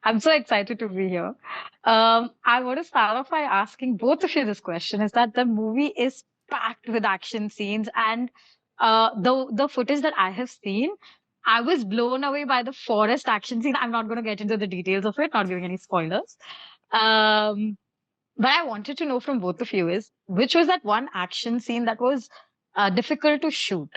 I'm so excited to be here. I want to start off by asking both of you this question: is that the movie is packed with action scenes, and the footage that I have seen, I was blown away by the forest action scene. I'm not going to get into the details of it, not giving any spoilers. Um, but I wanted to know from both of you is which was that one action scene that was difficult to shoot?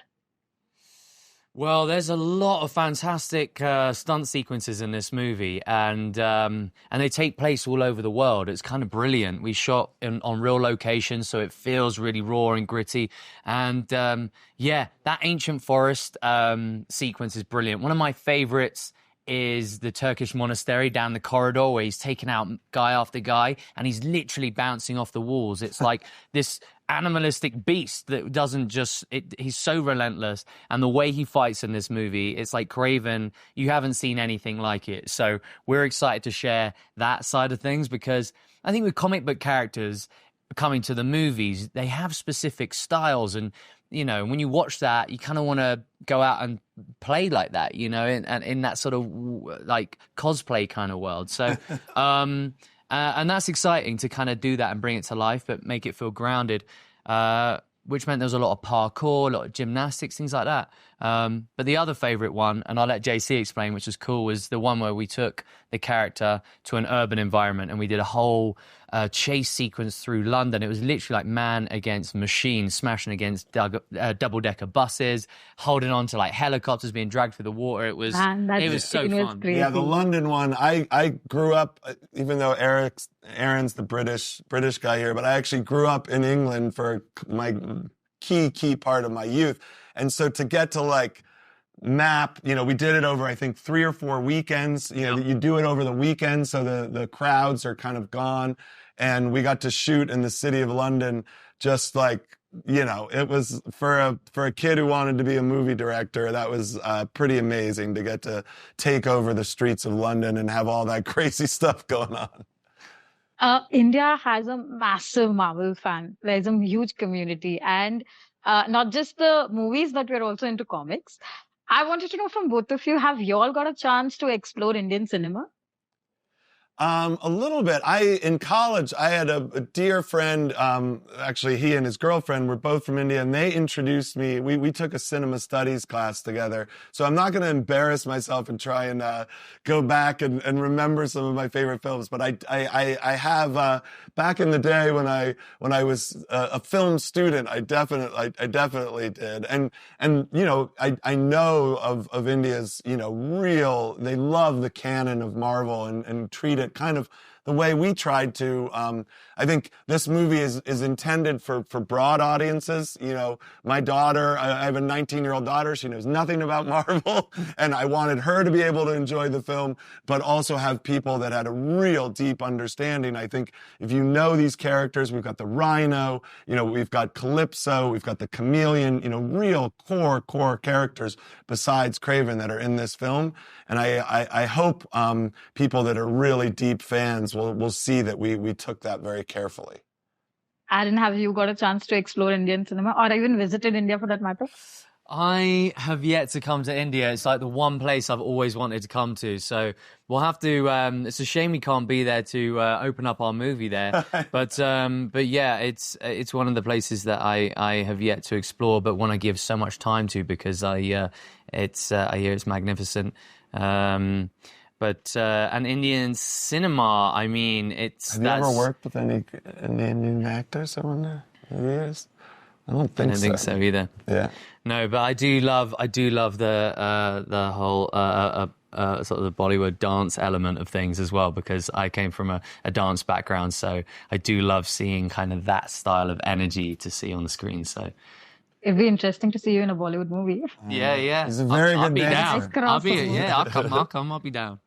Well, there's a lot of fantastic stunt sequences in this movie, and they take place all over the world. It's kind of brilliant. We shot on real locations, so it feels really raw and gritty. And yeah, that ancient forest sequence is brilliant. One of my favorites is the Turkish monastery down the corridor where he's taking out guy after guy and he's literally bouncing off the walls. It's like this animalistic beast that doesn't just he's so relentless, and the way he fights in this movie, it's like Kraven, you haven't seen anything like it. So we're excited to share that side of things, because I think with comic book characters coming to the movies, they have specific styles, and you know, when you watch that, you kind of want to go out and play like that, you know, in that sort of like cosplay kind of world. So and that's exciting to kind of do that and bring it to life, but make it feel grounded, which meant there was a lot of parkour, a lot of gymnastics, things like that. But the other favorite one, and I'll let JC explain, which was cool, was the one where we took the character to an urban environment and we did a whole chase sequence through London. It was literally like man against machine, smashing against double-decker buses, holding on to like helicopters being dragged through the water. It was so fun. Yeah, the London one. I grew up, even though Aaron's the British guy here, but I actually grew up in England for my key part of my youth. And so to get to like map, you know, we did it over, I think, 3 or 4 weekends. You know, you do it over the weekend, so the crowds are kind of gone. And we got to shoot in the city of London, just like, you know, it was for a kid who wanted to be a movie director, that was pretty amazing to get to take over the streets of London and have all that crazy stuff going on. India has a massive Marvel fan. There's a huge community, and not just the movies, but we're also into comics. I wanted to know from both of you, have you all got a chance to explore Indian cinema? A little bit. In college, I had a dear friend, actually he and his girlfriend were both from India, and they introduced me. We took a cinema studies class together. So I'm not going to embarrass myself and try and go back and remember some of my favorite films. But I have, back in the day when I was a film student, I definitely did. And you know, I know of India's, you know, they love the canon of Marvel and treat it kind of the way we tried to. I think this movie is intended for broad audiences. You know, my daughter, I have a 19-year-old daughter. She knows nothing about Marvel, and I wanted her to be able to enjoy the film, but also have people that had a real deep understanding. I think if you know these characters, we've got the Rhino, you know, we've got Calypso, we've got the Chameleon, you know, real core characters besides Kraven that are in this film. And I hope people that are really deep fans will see that we took that very carefully. Aaron, have you got a chance to explore Indian cinema, or even visited India for that matter? I have yet to come to India. It's like the one place I've always wanted to come to. So we'll have to. It's a shame we can't be there to open up our movie there. But yeah, it's one of the places that I have yet to explore, but want to give so much time to, because I hear it's magnificent. But an Indian cinema, I mean, Have you ever worked with any Indian actors over the years? I don't think so either. Yeah. No, but I do love the whole sort of the Bollywood dance element of things as well, because I came from a dance background, so I do love seeing kind of that style of energy to see on the screen. So it'd be interesting to see you in a Bollywood movie. Yeah. He's a very good dancer. I'll be down.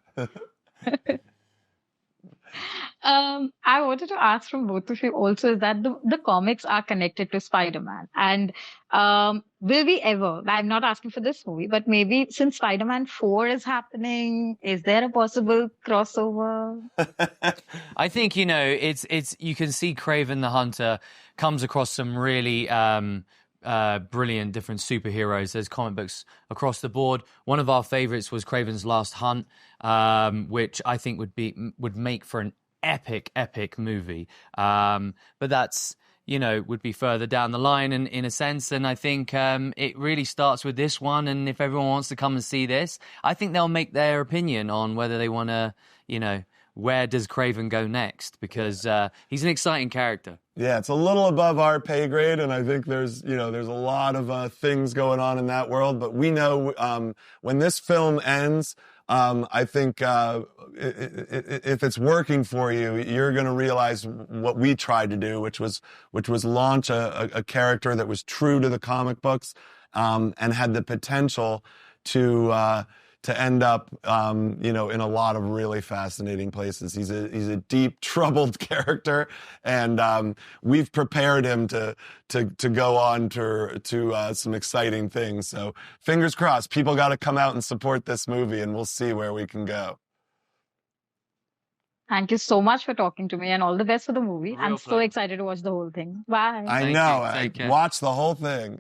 I wanted to ask from both of you also is that the comics are connected to SpiderMan, and will we ever, I'm not asking for this movie, but maybe since SpiderMan 4 is happening, is there a possible crossover? I think, you know, it's you can see Kraven the Hunter comes across some really brilliant different superheroes. There's comic books across the board. One of our favorites was Kraven's Last Hunt, which I think would make for an epic movie. But that's, would be further down the line in a sense. And I think it really starts with this one. And if everyone wants to come and see this, I think they'll make their opinion on whether they want to, where does Kraven go next? Because he's an exciting character. Yeah, it's a little above our pay grade, and I think there's a lot of things going on in that world. But we know when this film ends, I think if it's working for you, you're going to realize what we tried to do, which was launch a character that was true to the comic books and had the potential to end up, in a lot of really fascinating places. He's a deep, troubled character, and we've prepared him to go on to some exciting things. So fingers crossed, people got to come out and support this movie, and we'll see where we can go. Thank you so much for talking to me, and all the best for the movie. Real I'm so pleasure. excited to watch the whole thing. Bye. I Thank know. you. Take care. Watch the whole thing.